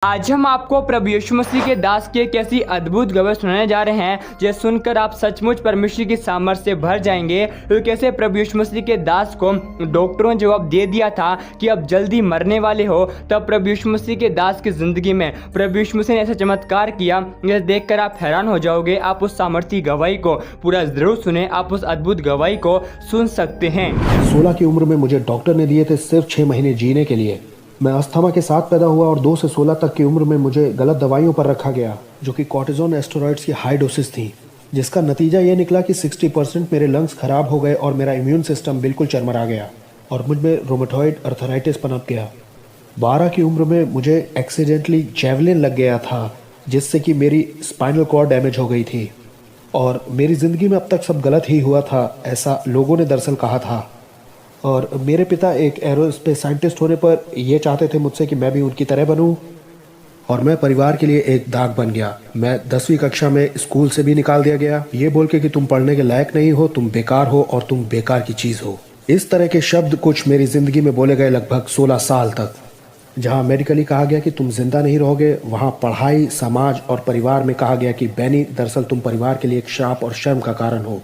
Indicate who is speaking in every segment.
Speaker 1: आज हम आपको प्रभु यीशु मसीह के दास की एक ऐसी अद्भुत खबर सुनाने जा रहे हैं जो सुनकर आप सचमुच परमेश्वर की सामर्थ्य से भर जाएंगे। तो कैसे प्रभु यीशु मसीह के दास को डॉक्टरों ने जवाब दे दिया था कि अब जल्दी मरने वाले हो, तब प्रभु यीशु मसीह के दास की जिंदगी में प्रभु यीशु मसीह ने ऐसा चमत्कार किया जिसे देखकर आप हैरान हो जाओगे। आप उस सामर्थ्य गवाही को पूरा जरूर सुने, आप उस अद्भुत गवाही को सुन सकते हैं।
Speaker 2: 16 की उम्र में मुझे डॉक्टर ने दिए थे सिर्फ 6 महीने जीने के लिए। मैं अस्थमा के साथ पैदा हुआ और 2 से 16 तक की उम्र में मुझे गलत दवाइयों पर रखा गया जो कि कॉर्टिजोन एस्टेरॉइड्स की हाई डोसेस थी, जिसका नतीजा ये निकला कि 60% मेरे लंग्स खराब हो गए और मेरा इम्यून सिस्टम बिल्कुल चरमरा गया और मुझ में रोमेटॉइड अर्थराइटिस पनप गया। 12 की उम्र में मुझे एक्सीडेंटली जेवलिन लग गया था जिससे कि मेरी स्पाइनल कॉर्ड डैमेज हो गई थी और मेरी ज़िंदगी में अब तक सब गलत ही हुआ था, ऐसा लोगों ने दरअसल कहा था। और मेरे पिता एक एरोस्पेस साइंटिस्ट होने पर ये चाहते थे मुझसे कि मैं भी उनकी तरह बनूं और मैं परिवार के लिए एक दाग बन गया। मैं 10वीं कक्षा में स्कूल से भी निकाल दिया गया, ये बोल के कि तुम पढ़ने के लायक नहीं हो, तुम बेकार हो और तुम बेकार की चीज़ हो। इस तरह के शब्द कुछ मेरी ज़िंदगी में बोले गए लगभग 16 साल तक। जहाँ मेडिकली कहा गया कि तुम जिंदा नहीं रहोगे, वहाँ पढ़ाई, समाज और परिवार में कहा गया कि बैनी दरअसल तुम परिवार के लिए एक श्राप और शर्म का कारण हो।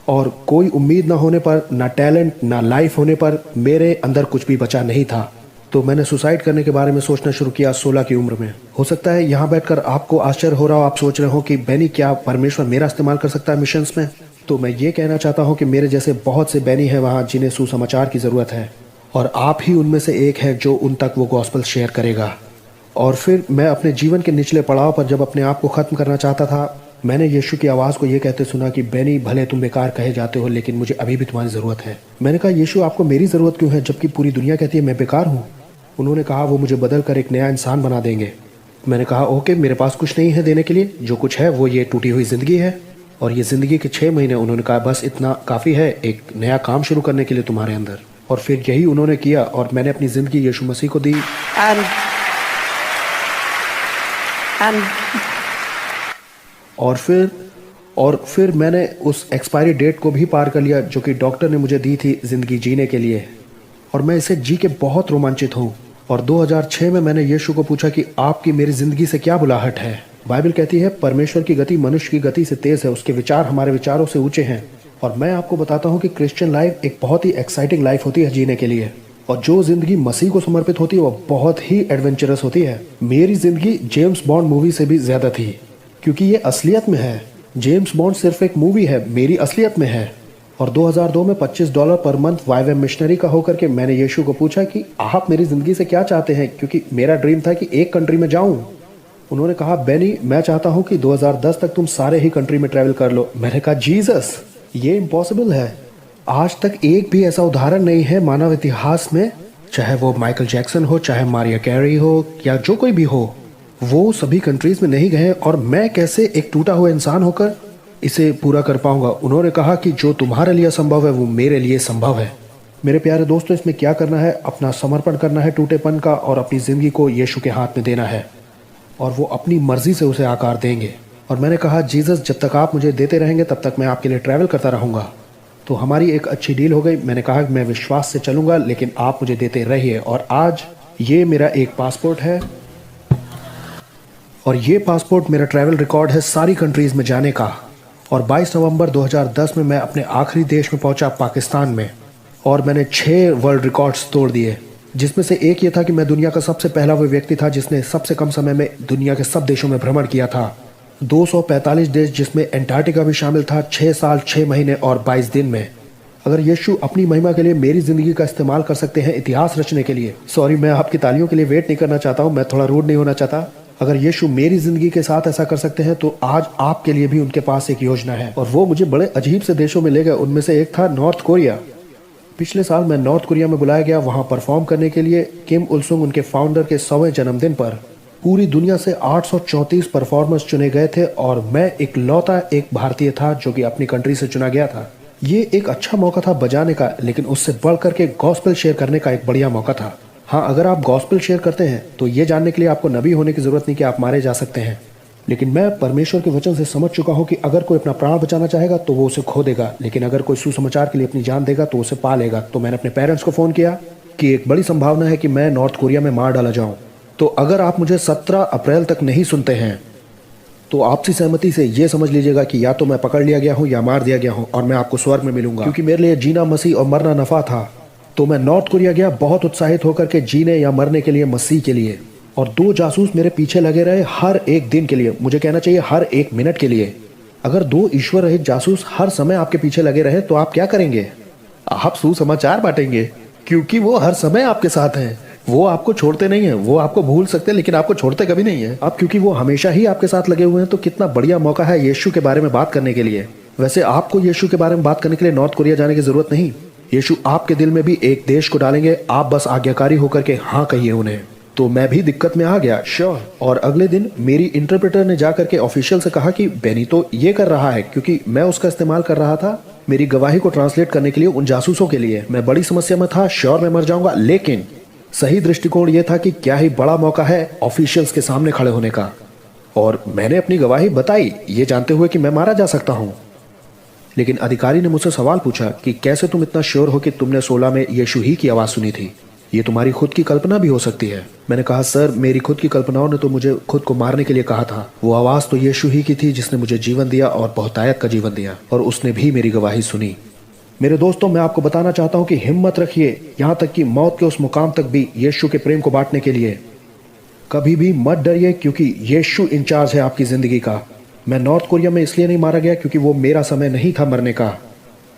Speaker 2: और कोई उम्मीद ना होने पर, ना टैलेंट, ना लाइफ होने पर मेरे अंदर कुछ भी बचा नहीं था। तो मैंने सुसाइड करने के बारे में सोचना शुरू किया 16 की उम्र में। हो सकता है यहाँ बैठकर आपको आश्चर्य हो रहा हो, आप सोच रहे हो कि बैनी क्या परमेश्वर मेरा इस्तेमाल कर सकता है मिशंस में। तो मैं ये कहना चाहता हूँ कि मेरे जैसे बहुत से बैनी हैं वहाँ जिन्हें सुसमाचार की ज़रूरत है और आप ही उनमें से एक है जो उन तक वो गॉस्पेल शेयर करेगा। और फिर मैं अपने जीवन के निचले पड़ाव पर जब अपने आप को ख़त्म करना चाहता था, मैंने यीशु की आवाज़ को ये कहते सुना कि बैनी भले तुम बेकार कहे जाते हो लेकिन मुझे अभी भी तुम्हारी ज़रूरत है। मैंने कहा यीशु आपको मेरी ज़रूरत क्यों है जबकि पूरी दुनिया कहती है मैं बेकार हूँ। उन्होंने कहा वो मुझे बदल कर एक नया इंसान बना देंगे। मैंने कहा ओके, मेरे पास कुछ नहीं है देने के लिए, जो कुछ है वो ये टूटी हुई ज़िंदगी है और ये ज़िंदगी के 6 महीने। उन्होंने कहा बस इतना काफ़ी है एक नया काम शुरू करने के लिए तुम्हारे अंदर। और फिर यही उन्होंने किया और मैंने अपनी ज़िंदगी यीशु मसीह को दी। और फिर मैंने उस एक्सपायरी डेट को भी पार कर लिया जो कि डॉक्टर ने मुझे दी थी ज़िंदगी जीने के लिए, और मैं इसे जी के बहुत रोमांचित हूँ। और 2006 में मैंने यीशु को पूछा कि आपकी मेरी ज़िंदगी से क्या बुलाहट है। बाइबल कहती है परमेश्वर की गति मनुष्य की गति से तेज़ है, उसके विचार हमारे विचारों से ऊंचे हैं। और मैं आपको बताता हूँ कि क्रिश्चियन लाइफ एक बहुत ही एक्साइटिंग लाइफ होती है जीने के लिए, और जो ज़िंदगी मसीह को समर्पित होती है वो बहुत ही एडवेंचरस होती है। मेरी ज़िंदगी जेम्स बॉन्ड मूवी से भी ज़्यादा थी क्योंकि ये असलियत में है। जेम्स बॉन्ड सिर्फ एक मूवी है, मेरी असलियत में है। और 2002 में $25 पर मंथ YWAM मिशनरी का होकर के मैंने यीशु को पूछा कि आप मेरी ज़िंदगी से क्या चाहते हैं, क्योंकि मेरा ड्रीम था कि एक कंट्री में जाऊं। उन्होंने कहा बैनी मैं चाहता हूं कि 2010 तक तुम सारे ही कंट्री में ट्रैवल कर लो। मैंने कहा जीसस ये इम्पॉसिबल है। आज तक एक भी ऐसा उदाहरण नहीं है मानव इतिहास में, चाहे वो माइकल जैक्सन हो, चाहे मारिया कैरी हो या जो कोई भी हो, वो सभी कंट्रीज़ में नहीं गए और मैं कैसे एक टूटा हुआ इंसान होकर इसे पूरा कर पाऊंगा। उन्होंने कहा कि जो तुम्हारे लिए संभव है वो मेरे लिए संभव है। मेरे प्यारे दोस्तों, इसमें क्या करना है, अपना समर्पण करना है टूटेपन का और अपनी ज़िंदगी को यीशु के हाथ में देना है और वो अपनी मर्जी से उसे आकार देंगे। और मैंने कहा जीसस जब तक आप मुझे देते रहेंगे तब तक मैं आपके लिए ट्रैवल करता रहूँगा। तो हमारी एक अच्छी डील हो गई। मैंने कहा कि मैं विश्वास से चलूँगा लेकिन आप मुझे देते रहिए। और आज ये मेरा एक पासपोर्ट है और ये पासपोर्ट मेरा ट्रैवल रिकॉर्ड है सारी कंट्रीज़ में जाने का। और 22 नवंबर 2010 में मैं अपने आखिरी देश में पहुंचा, पाकिस्तान में, और मैंने 6 वर्ल्ड रिकॉर्ड्स तोड़ दिए, जिसमें से एक ये था कि मैं दुनिया का सबसे पहला वो व्यक्ति था जिसने सबसे कम समय में दुनिया के सब देशों में भ्रमण किया था। 245 देश जिसमें एंटार्क्टिका भी शामिल था, 6 साल 6 महीने और 22 दिन में। अगर यीशु अपनी महिमा के लिए मेरी ज़िंदगी का इस्तेमाल कर सकते हैं इतिहास रचने के लिए, सॉरी मैं आपकी तालियों के लिए वेट नहीं करना चाहता हूँ, मैं थोड़ा रूड नहीं होना चाहता। अगर यीशु मेरी ज़िंदगी के साथ ऐसा कर सकते हैं तो आज आपके लिए भी उनके पास एक योजना है। और वो मुझे बड़े अजीब से देशों में ले गए। उनमें से एक था नॉर्थ कोरिया। पिछले साल मैं नॉर्थ कोरिया में बुलाया गया वहाँ परफॉर्म करने के लिए किम उल-सुंग उनके फाउंडर के 100वें जन्मदिन पर। पूरी दुनिया से 834 परफॉर्मर्स चुने गए थे और मैं इकलौता एक भारतीय था जो कि अपनी कंट्री से चुना गया था। ये एक अच्छा मौका था बजाने का, लेकिन उससे बढ़ करके गॉस्पेल शेयर करने का एक बढ़िया मौका था। हाँ, अगर आप गॉस्पेल शेयर करते हैं तो ये जानने के लिए आपको नबी होने की ज़रूरत नहीं कि आप मारे जा सकते हैं। लेकिन मैं परमेश्वर के वचन से समझ चुका हूँ कि अगर कोई अपना प्राण बचाना चाहेगा तो वो उसे खो देगा, लेकिन अगर कोई सुसमाचार के लिए अपनी जान देगा तो उसे पा लेगा। तो मैंने अपने पेरेंट्स को फ़ोन किया कि एक बड़ी संभावना है कि मैं नॉर्थ कोरिया में मार डाला जाऊँ। तो अगर आप मुझे 17 अप्रैल तक नहीं सुनते हैं तो आपसी सहमति से ये समझ लीजिएगा कि या तो मैं पकड़ लिया गया हूँ या मार दिया गया हूँ और मैं आपको स्वर्ग में मिलूंगा, क्योंकि मेरे लिए जीना मसीह और मरना नफा था। तो मैं नॉर्थ कोरिया गया बहुत उत्साहित होकर के जीने या मरने के लिए, मसीह के लिए। और 2 जासूस मेरे पीछे लगे रहे हर एक दिन के लिए, मुझे कहना चाहिए हर एक मिनट के लिए। अगर 2 ईश्वर रहित जासूस हर समय आपके पीछे लगे रहे तो आप क्या करेंगे? आप सुसमाचार बांटेंगे, क्योंकि वो हर समय आपके साथ हैं। वो आपको छोड़ते नहीं हैं। वो आपको भूल सकते हैं लेकिन आपको छोड़ते कभी नहीं है। अब क्योंकि वो हमेशा ही आपके साथ लगे हुए हैं तो कितना बढ़िया मौका है यीशु के बारे में बात करने के लिए। वैसे आपको यीशु के बारे में बात करने के लिए नॉर्थ कोरिया जाने की जरूरत नहीं। यीशु आपके दिल में भी एक देश को डालेंगे, आप बस आज्ञाकारी होकर के हाँ कहिए उन्हें। तो मैं भी दिक्कत में आ गया, श्योर। और अगले दिन मेरी इंटरप्रेटर ने जाकर के ऑफिशियल से कहा कि बेनी तो ये कर रहा है, क्योंकि मैं उसका इस्तेमाल कर रहा था मेरी गवाही को ट्रांसलेट करने के लिए उन जासूसों के लिए। मैं बड़ी समस्या में था, श्योर मैं मर जाऊंगा, लेकिन सही दृष्टिकोण यह था कि क्या ही बड़ा मौका है ऑफिशियल्स के सामने खड़े होने का। और मैंने अपनी गवाही बताई, ये जानते हुए कि मैं मारा जा सकता हूं। लेकिन अधिकारी ने मुझसे सवाल पूछा कि कैसे तुम इतना श्योर हो कि तुमने 16 में यीशु ही की आवाज सुनी थी? ये तुम्हारी खुद की कल्पना भी हो सकती है। मैंने कहा, सर मेरी खुद की कल्पनाओं ने तो मुझे खुद को मारने के लिए कहा था। वो आवाज तो यीशु ही की थी जिसने मुझे जीवन दिया और बहुतायत का जीवन दिया, और उसने भी मेरी गवाही सुनी। मेरे दोस्तों, मैं आपको बताना चाहता हूं कि हिम्मत रखिए, यहां तक कि मौत के उस मुकाम तक भी यीशु के प्रेम को बांटने के लिए। कभी भी मत डरिए, क्योंकि यीशु इंचार्ज है आपकी जिंदगी का। मैं नॉर्थ कोरिया में इसलिए नहीं मारा गया क्योंकि वो मेरा समय नहीं था मरने का,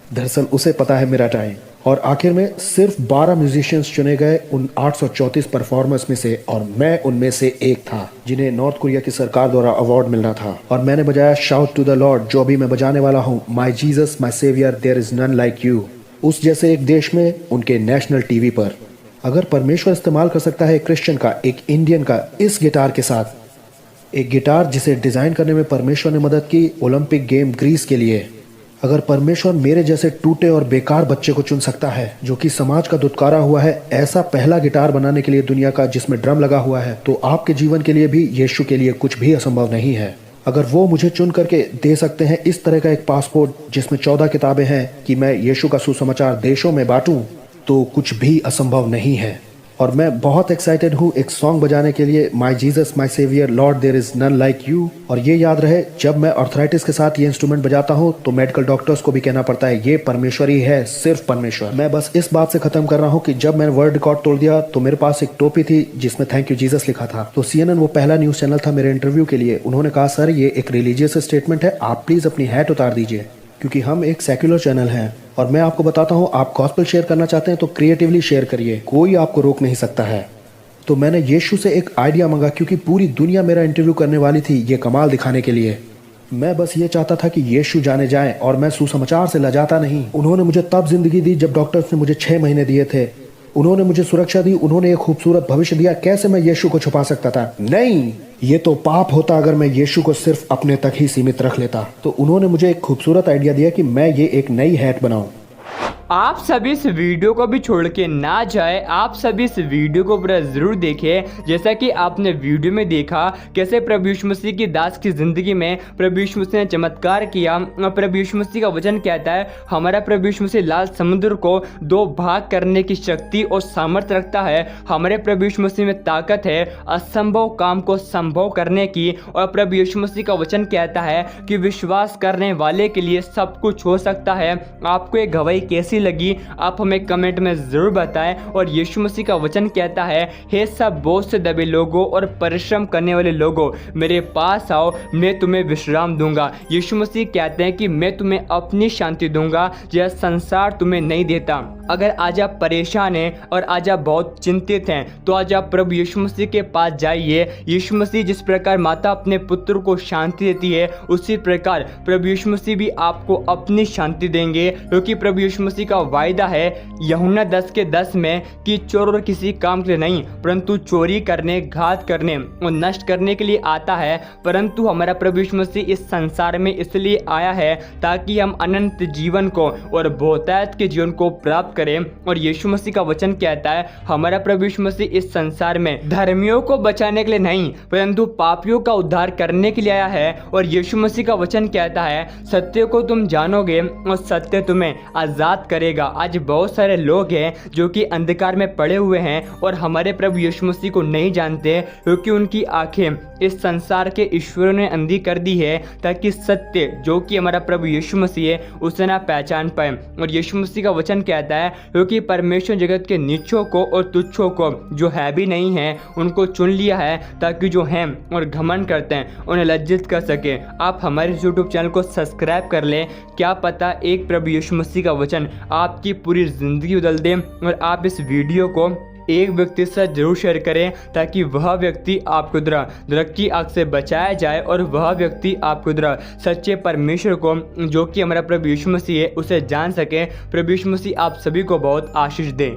Speaker 2: दरअसल उसे पता है मेरा टाइम। और आखिर में सिर्फ 12 म्यूजिशियंस चुने गए उन 834 परफॉर्मर्स में से, और मैं उनमें से एक था जिन्हें नॉर्थ कोरिया की सरकार द्वारा अवार्ड मिलना था। और मैंने बजाया शाउट टू द लॉर्ड, जो अभी मैं बजाने वाला हूँ, my Jesus my saviour there is none like you, उस जैसे एक देश में उनके नेशनल टीवी पर। अगर परमेश्वर इस्तेमाल कर सकता है एक क्रिश्चियन का, एक इंडियन का, इस गिटार के साथ, एक गिटार जिसे डिजाइन करने में परमेश्वर ने मदद की ओलंपिक गेम ग्रीस के लिए, अगर परमेश्वर मेरे जैसे टूटे और बेकार बच्चे को चुन सकता है जो कि समाज का दुत्कारा हुआ है ऐसा पहला गिटार बनाने के लिए दुनिया का जिसमें ड्रम लगा हुआ है, तो आपके जीवन के लिए भी यीशु के लिए कुछ भी असंभव नहीं है। अगर वो मुझे चुन करके दे सकते हैं इस तरह का एक पासपोर्ट जिसमें 14 किताबें हैं कि मैं यीशु का सुसमाचार देशों में बांटूं, तो कुछ भी असंभव नहीं है। और मैं बहुत एक्साइटेड हूँ एक सॉन्ग बजाने के लिए, my Jesus my saviour Lord there is none like you. और ये याद रहे, जब मैं आर्थराइटिस के साथ ये इंस्ट्रूमेंट बजाता हूँ तो मेडिकल डॉक्टर्स को भी कहना पड़ता है ये परमेश्वर ही है, सिर्फ परमेश्वर। मैं बस इस बात से खत्म कर रहा हूँ कि जब मैंने वर्ल्ड रिकॉर्ड तोड़ दिया तो मेरे पास एक टोपी थी जिसमें थैंक यू जीसस लिखा था। तो CNN वो पहला न्यूज चैनल था मेरे इंटरव्यू के लिए, उन्होंने कहा सर ये एक रिलीजियस स्टेटमेंट है, आप प्लीज अपनी हैट उतार दीजिए, क्योंकि हम एक सेक्युलर चैनल हैं। और मैं आपको बताता हूँ, आप गॉस्पेल शेयर करना चाहते हैं तो क्रिएटिवली शेयर करिए, कोई आपको रोक नहीं सकता है। तो मैंने यीशु से एक आइडिया मांगा, क्योंकि पूरी दुनिया मेरा इंटरव्यू करने वाली थी ये कमाल दिखाने के लिए। मैं बस ये चाहता था कि यीशु जाने जाए, और मैं सुसमाचार से लजाता नहीं। उन्होंने मुझे तब जिंदगी दी जब डॉक्टर्स ने मुझे 6 महीने दिए थे। उन्होंने मुझे सुरक्षा दी, उन्होंने एक खूबसूरत भविष्य दिया। कैसे मैं यीशु को छुपा सकता था? नहीं, ये तो पाप होता अगर मैं यीशु को सिर्फ अपने तक ही सीमित रख लेता। तो उन्होंने मुझे एक खूबसूरत आइडिया दिया कि मैं ये एक नई हैट बनाऊं।
Speaker 1: आप सभी इस वीडियो को भी छोड़ के ना जाए, आप सभी इस वीडियो को पूरा जरूर देखें। जैसा कि आपने वीडियो में देखा कैसे प्रभु यीशु मसीह की दास की जिंदगी में प्रभु यीशु मसीह ने चमत्कार किया। प्रभु यीशु मसीह का वचन कहता है हमारा प्रभु यीशु मसीह लाल समुद्र को 2 भाग करने की शक्ति और सामर्थ्य रखता है। हमारे प्रभु यीशु मसीह में ताकत है असंभव काम को संभव करने की। और प्रभु यीशु मसीह का वचन कहता है कि विश्वास करने वाले के लिए सब कुछ हो सकता है। आपको एक गवाही कैसी लगी आप हमें कमेंट में जरूर बताएं। और यीशु मसीह का वचन कहता है हे सब बोझ से दबे लोगों और परिश्रम करने वाले लोगों, मेरे पास आओ, मैं तुम्हें विश्राम दूंगा। यीशु मसीह कहते हैं कि मैं तुम्हें अपनी शांति दूंगा यह संसार तुम्हें नहीं देता। अगर आज आप परेशान हैं और आज आप बहुत चिंतित हैं तो आज आप प्रभु यीशु मसीह के पास जाइए। यीशु मसीह जिस प्रकार माता अपने पुत्र को शांति देती है उसी प्रकार प्रभु यीशु मसीह भी आपको अपनी शांति देंगे, क्योंकि प्रभु यीशु मसीह का वायदा है यूहन्ना 10:10 में कि चोर और किसी काम के लिए नहीं परंतु चोरी करने, घात करने और नष्ट करने के लिए आता है। परंतु हमारा प्रभु यीशु मसीह इस संसार में इसलिए आया है ताकि हम अनंत जीवन को और बहुतायत के जीवन को प्राप्त करें। और यीशु मसीह का वचन कहता है हमारा प्रभु यीशु मसीह इस संसार में धर्मियों को बचाने के लिए नहीं परंतु पापियों का उद्धार करने के लिए आया है। और यीशु मसीह का वचन कहता है सत्य को तुम जानोगे और सत्य तुम्हें आज़ाद करेगा। आज बहुत सारे लोग हैं जो कि अंधकार में पड़े हुए हैं और हमारे प्रभु यीशु मसीह को नहीं जानते क्योंकि उनकी आंखें इस संसार के ईश्वरों ने अंधी कर दी है ताकि सत्य जो कि हमारा प्रभु यीशु मसीह है उसे ना पहचान पाए। और यीशु मसीह का वचन कहता है क्योंकि परमेश्वर जगत के नीचों को और तुच्छों को जो है भी नहीं है उनको चुन लिया है ताकि जो हैं और घमंड करते हैं उन्हें लज्जित कर सके। आप हमारे YouTube चैनल को सब्सक्राइब कर लें, क्या पता एक प्रभु यीशु मसीह का वचन आपकी पूरी ज़िंदगी बदल दे। और आप इस वीडियो को एक व्यक्ति से जरूर शेयर करें ताकि वह व्यक्ति आपको द्वारा नरक की आग से बचाया जाए और वह व्यक्ति आपको द्वारा सच्चे परमेश्वर को जो कि हमारा प्रभु यीशु मसीह है उसे जान सके। प्रभु यीशु मसीह आप सभी को बहुत आशीष दे।